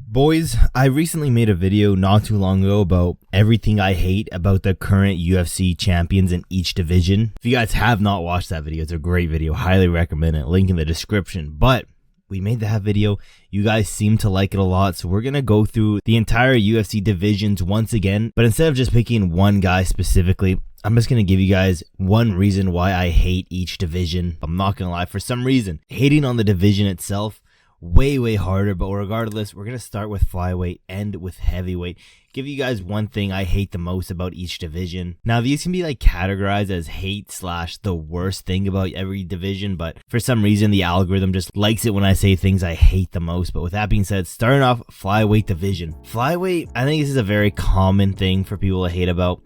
Boys, I recently made a video not too long ago about everything I hate about the current UFC champions in each division. If you guys have not watched that video, it's a great video. Highly recommend it. Link in the description. But we made that video. You guys seem to like it a lot. So we're going to go through the entire UFC divisions once again. But instead of just picking one guy specifically, I'm just going to give you guys one reason why I hate each division. I'm not going to lie. For some reason, hating on the division itself, way harder, but regardless, we're going to start with flyweight, end with heavyweight. Give you guys one thing I hate the most about each division. Now, these can be like categorized as hate / the worst thing about every division, but for some reason, the algorithm just likes it when I say things I hate the most. But with that being said, starting off flyweight division. Flyweight, I think this is a very common thing for people to hate about.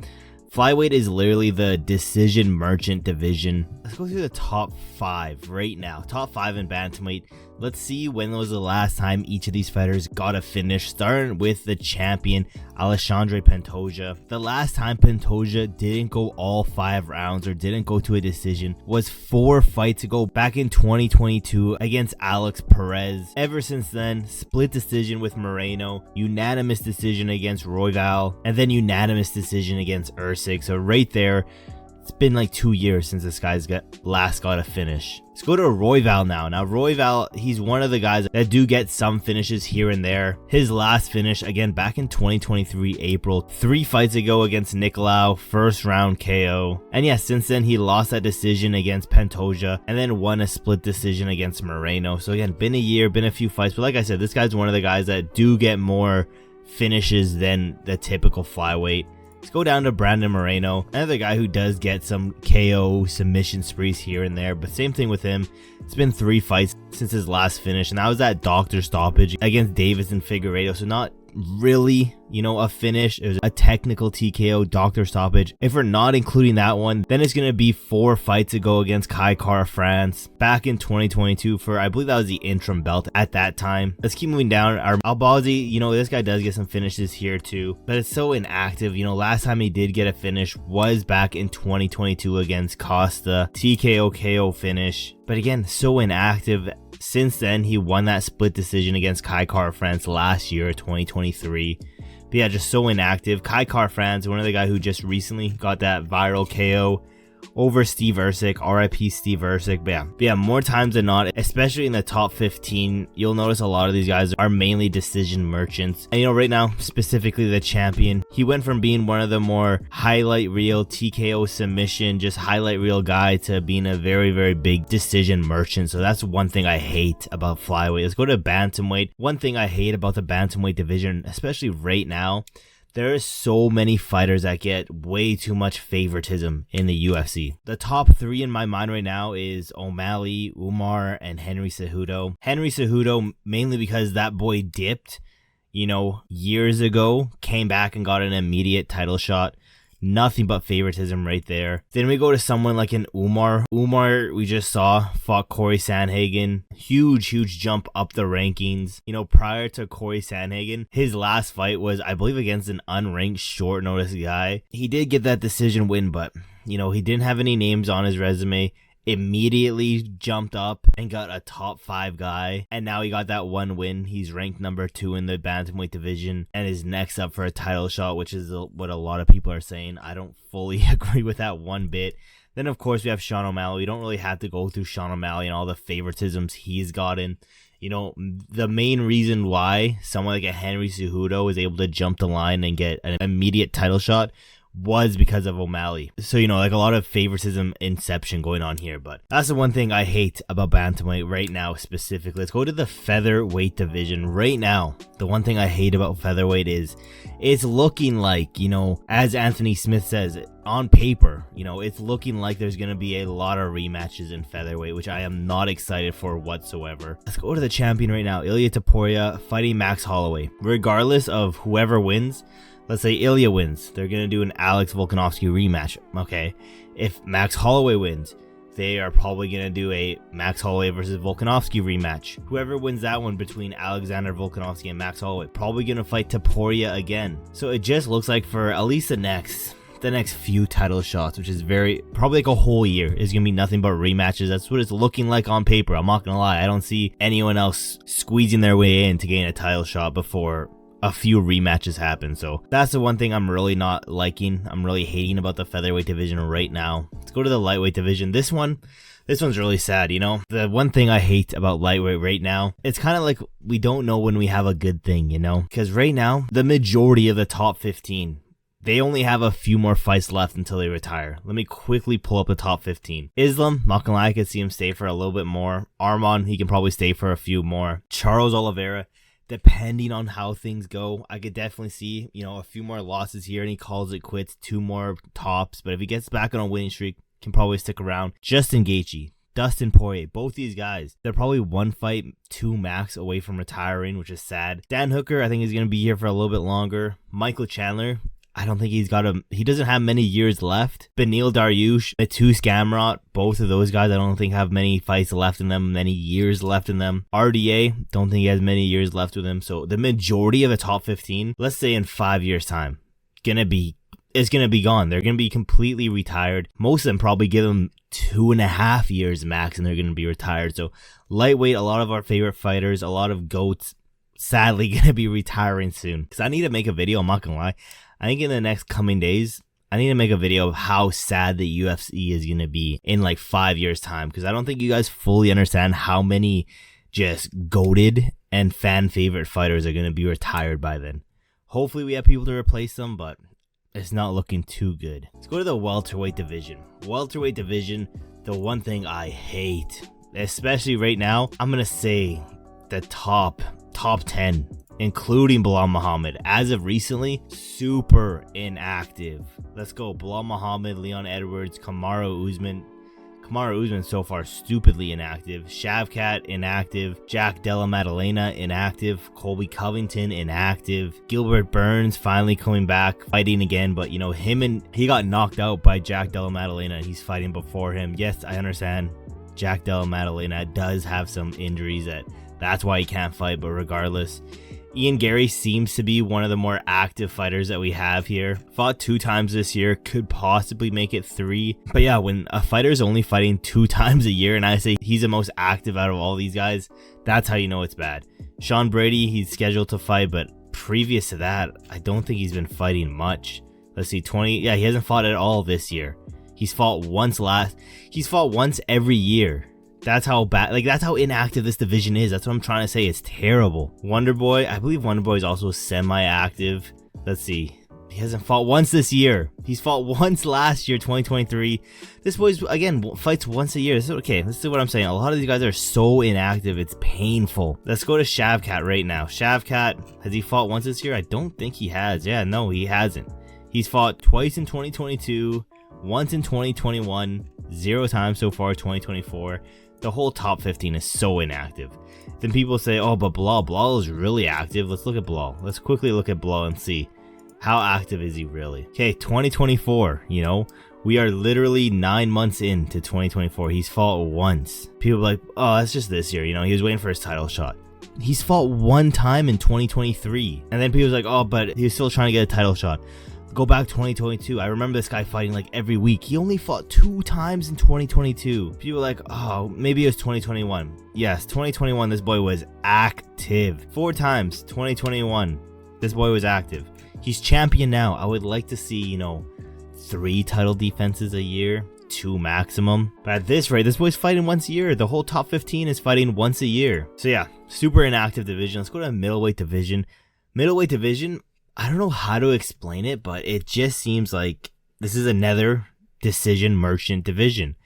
Flyweight is literally the decision merchant division. Let's go through the top 5 right now. Top 5 in Bantamweight. Let's see when was the last time each of these fighters got a finish, starting with the champion, Alexandre Pantoja. The last time Pantoja didn't go all 5 rounds or didn't go to a decision was 4 fights ago back in 2022 against Alex Perez. Ever since then, split decision with Moreno, unanimous decision against Royval, and then unanimous decision against Usyk. So right there, it's been like 2 years since this guy's last got a finish. Let's go to Royval now. Now Royval, he's one of the guys that do get some finishes here and there. His last finish, again, back in 2023 April, 3 fights ago against Nicolau, first round KO. And yeah, since then he lost that decision against Pantoja and then won a split decision against Moreno. So again, been a year, been a few fights, but like I said, this guy's one of the guys that do get more finishes than the typical flyweight. Let's go down to Brandon Moreno, another guy who does get some KO submission sprees here and there, but same thing with him. It's been 3 fights since his last finish, and that was that doctor stoppage against Davis and Figueiredo, so not really, a finish. It was a technical TKO doctor stoppage. If we're not including that one, then it's going to be 4 fights ago against Kai Kara France back in 2022 for, I believe that was the interim belt at that time. Let's keep moving down. Our Albazi, this guy does get some finishes here too, but it's so inactive. Last time he did get a finish was back in 2022 against Costa. TKO KO finish, but again, so inactive. Since then, he won that split decision against Kai Kara France last year, 2023. But yeah, just so inactive. Kai Kara France, one of the guys who just recently got that viral KO over Steve Usyk, RIP Steve Usyk. But yeah, more times than not, especially in the top 15, you'll notice a lot of these guys are mainly decision merchants. And right now, specifically the champion, he went from being one of the more highlight reel TKO submission, just highlight reel guy, to being a very big decision merchant. So that's one thing I hate about flyweight. Let's go to Bantamweight. One thing I hate about the Bantamweight division, especially right now, there are so many fighters that get way too much favoritism in the UFC. The top 3 in my mind right now is O'Malley, Umar, and Henry Cejudo. Henry Cejudo, mainly because that boy dipped, years ago, came back and got an immediate title shot. Nothing but favoritism right there. Then we go to someone like an Umar. Umar, we just saw, fought Corey Sandhagen. Huge jump up the rankings. Prior to Corey Sandhagen, his last fight was, I believe, against an unranked short notice guy. He did get that decision win, but, he didn't have any names on his resume. Immediately jumped up and got a top 5 guy, and now he got that one win. He's ranked number 2 in the Bantamweight division and is next up for a title shot, which is what a lot of people are saying. I don't fully agree with that one bit. Then of course we have Sean O'Malley. We don't really have to go through Sean O'Malley and all the favoritisms he's gotten. The main reason why someone like a Henry Cejudo is able to jump the line and get an immediate title shot was because of O'Malley. So, like a lot of favoritism inception going on here, but that's the one thing I hate about Bantamweight right now specifically. Let's go to the Featherweight division right now. The one thing I hate about Featherweight is it's looking like, as Anthony Smith says, on paper, it's looking like there's going to be a lot of rematches in Featherweight, which I am not excited for whatsoever. Let's go to the champion right now, Ilia Topuria fighting Max Holloway. Regardless of whoever wins, let's say Ilya wins, they're going to do an Alex Volkanovski rematch. Okay, if Max Holloway wins, they are probably going to do a Max Holloway versus Volkanovski rematch. Whoever wins that one between Alexander Volkanovski and Max Holloway, probably going to fight Topuria again. So it just looks like for at least the next the next few title shots, which is probably like a whole year, is gonna be nothing but rematches. That's what it's looking like on paper. I'm not gonna lie, I don't see anyone else squeezing their way in to gain a title shot before a few rematches happen. So that's the one thing I'm really not liking. I'm really hating about the featherweight division right now. Let's go to the lightweight division. This one's really sad, you know? The one thing I hate about lightweight right now, it's kind of like we don't know when we have a good thing, you know? Because right now, the majority of the top 15, they only have a few more fights left until they retire. Let me quickly pull up the top 15. Islam, not gonna lie, I could see him stay for a little bit more. Arman, he can probably stay for a few more. Charles Oliveira, depending on how things go, I could definitely see, you know, a few more losses here and he calls it quits, 2 more tops. But if he gets back on a winning streak, can probably stick around. Justin Gaethje, Dustin Poirier, both these guys, they're probably 1 fight, 2 max away from retiring, which is sad. Dan Hooker, I think he's going to be here for a little bit longer. Michael Chandler, I don't think he doesn't have many years left. Beneil Dariush, Mateusz Gamrot, both of those guys I don't think have many fights left in them, many years left in them. RDA, don't think he has many years left with him. So the majority of the top 15, let's say in 5 years time, is gonna be gone. They're gonna be completely retired. Most of them probably give them 2.5 years max and they're gonna be retired. So lightweight, a lot of our favorite fighters, a lot of GOATs, sadly gonna be retiring soon. Because I need to make a video, I'm not gonna lie. I think in the next coming days, I need to make a video of how sad the UFC is going to be in like 5 years time. Because I don't think you guys fully understand how many just goated and fan favorite fighters are going to be retired by then. Hopefully we have people to replace them, but it's not looking too good. Let's go to the welterweight division. Welterweight division, the one thing I hate, especially right now, I'm going to say the top 10. Including Bilal Muhammad. As of recently, super inactive. Let's go. Bilal Muhammad, Leon Edwards, Kamaru Usman. Kamaru Usman so far stupidly inactive. Shavkat inactive. Jack Della Maddalena inactive. Colby Covington inactive. Gilbert Burns finally coming back, fighting again. But you know, he got knocked out by Jack Della Maddalena. He's fighting before him. Yes, I understand. Jack Della Maddalena does have some injuries that's why he can't fight. But regardless, Ian Gary seems to be one of the more active fighters that we have here. Fought 2 times this year, could possibly make it 3. But yeah, when a fighter is only fighting 2 times a year and I say he's the most active out of all these guys, that's how you know it's bad. Sean Brady, he's scheduled to fight, but previous to that, I don't think he's been fighting much. Let's see, he hasn't fought at all this year. He's fought once every year. That's how bad, that's how inactive this division is. That's what I'm trying to say. It's terrible. Wonderboy, I believe Wonderboy is also semi-active. Let's see. He hasn't fought once this year. He's fought once last year, 2023. This boy's, again, fights once a year. This is okay. This is what I'm saying. A lot of these guys are so inactive. It's painful. Let's go to Shavkat right now. Shavkat, has he fought once this year? I don't think he has. Yeah, no, he hasn't. He's fought twice in 2022, once in 2021, 0 times so far 2024. The whole top 15 is so inactive. Then people say, oh, but Bilal is really active. Let's look at Bilal. Let's quickly look at Bilal and see how active is he really. Okay, 2024, you know, we are literally 9 months into 2024. He's fought once. People are like, oh, that's just this year. You know, he was waiting for his title shot. He's fought 1 time in 2023. And then people's like, oh, but he was still trying to get a title shot. Go back 2022. I remember this guy fighting like every week. He only fought 2 times in 2022. People are like, oh, maybe it was 2021. Yes, 2021, this boy was active. 4 times, 2021, this boy was active. He's champion now. I would like to see, you know, 3 title defenses a year, 2 maximum. But at this rate, this boy's fighting once a year. The whole top 15 is fighting once a year. So yeah, super inactive division. Let's go to middleweight division. Middleweight division, I don't know how to explain it, but it just seems like this is another decision merchant division.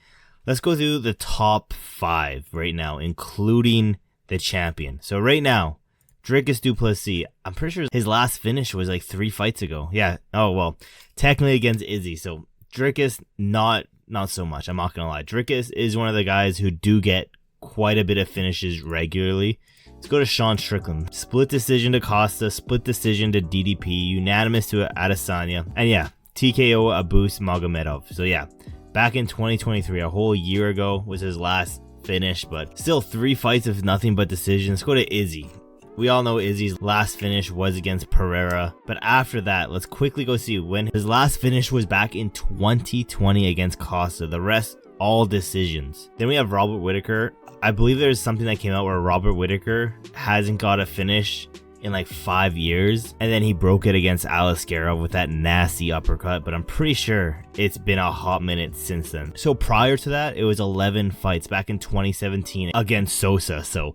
Let's go through the top 5 right now, including the champion. So right now, Dricus Du Plessis, I'm pretty sure his last finish was like 3 fights ago. Yeah. Oh, well, technically against Izzy. So Dricus, not so much. I'm not going to lie. Dricus is one of the guys who do get quite a bit of finishes regularly. Let's go to Sean Strickland. Split decision to Costa, split decision to DDP, unanimous to Adesanya, and yeah, TKO Abus Magomedov. So yeah, back in 2023, a whole year ago was his last finish, but still 3 fights of nothing but decisions. Let's go to Izzy. We all know Izzy's last finish was against Pereira, but after that, let's quickly go see when his last finish was back in 2020 against Costa. The rest, all decisions. Then we have Robert Whittaker. I believe there's something that came out where Robert Whittaker hasn't got a finish in like 5 years, and then he broke it against Aliskerov with that nasty uppercut, but I'm pretty sure it's been a hot minute since then. So prior to that, it was 11 fights back in 2017 against Sosa. So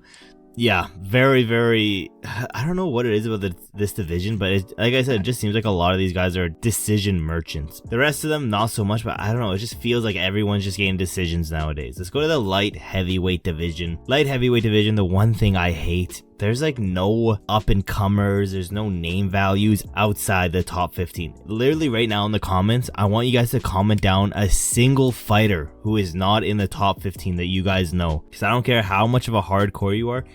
yeah, very, I don't know what it is about this division, but like I said, it just seems like a lot of these guys are decision merchants. The rest of them, not so much, but I don't know, it just feels like everyone's just getting decisions nowadays. Let's go to the light heavyweight division. Light heavyweight division, the one thing I hate, there's like no up-and-comers, there's no name values outside the top 15. Literally right now in the comments, I want you guys to comment down a single fighter who is not in the top 15 that you guys know. Because I don't care how much of a hardcore you are,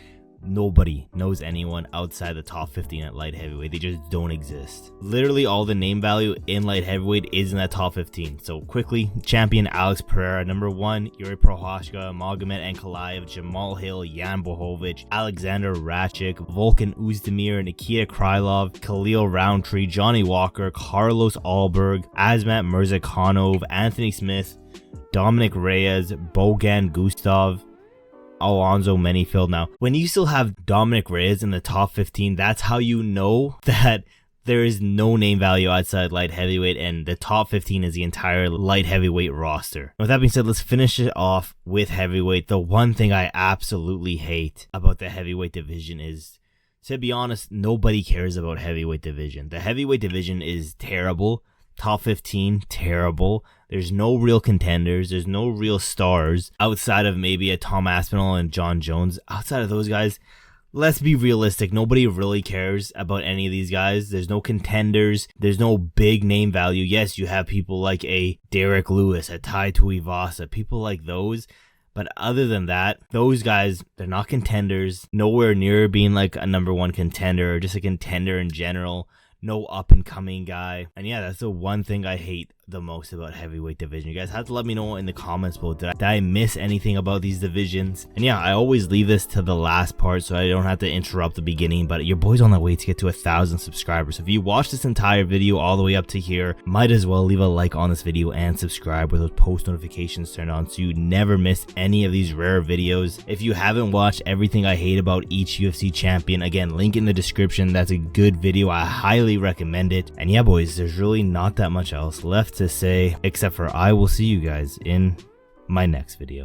nobody knows anyone outside the top 15 at light heavyweight. They just don't exist. Literally all the name value in light heavyweight is in that top 15. So quickly, champion Alex Pereira, number 1, Yuri Prohashka, Magomed Ankalaev, Jamal Hill, Jan Bohovic, Alexander Ratchik, Volkan Uzdemir, Nikita Krylov, Khalil Roundtree, Johnny Walker, Carlos Alberg, Azmat Mirzakhanov, Anthony Smith, Dominic Reyes, Bogan Gustav, Alonzo Manyfield. Now, when you still have Dominic Reyes in the top 15, that's how you know that there is no name value outside light heavyweight, and the top 15 is the entire light heavyweight roster. With that being said, let's finish it off with heavyweight. The one thing I absolutely hate about the heavyweight division is, to be honest, nobody cares about heavyweight division. The heavyweight division is terrible. Top 15, terrible. There's no real contenders. There's no real stars outside of maybe a Tom Aspinall and John Jones. Outside of those guys, let's be realistic. Nobody really cares about any of these guys. There's no contenders. There's no big name value. Yes, you have people like a Derek Lewis, a Tai Tuivasa, people like those. But other than that, those guys, they're not contenders. Nowhere near being like a number 1 contender or just a contender in general. No up-and-coming guy. And yeah, that's the one thing I hate the most about heavyweight division. You guys have to let me know in the comments below. Did I miss anything about these divisions? And yeah, I always leave this to the last part so I don't have to interrupt the beginning, but your boy's on the way to get to 1,000 subscribers. So if you watch this entire video all the way up to here, might as well leave a like on this video and subscribe with those post notifications turned on so you never miss any of these rare videos. If you haven't watched everything I hate about each UFC champion, again, link in the description. That's a good video. I highly recommend it. And yeah, boys, there's really not that much else left to say, except for I will see you guys in my next video.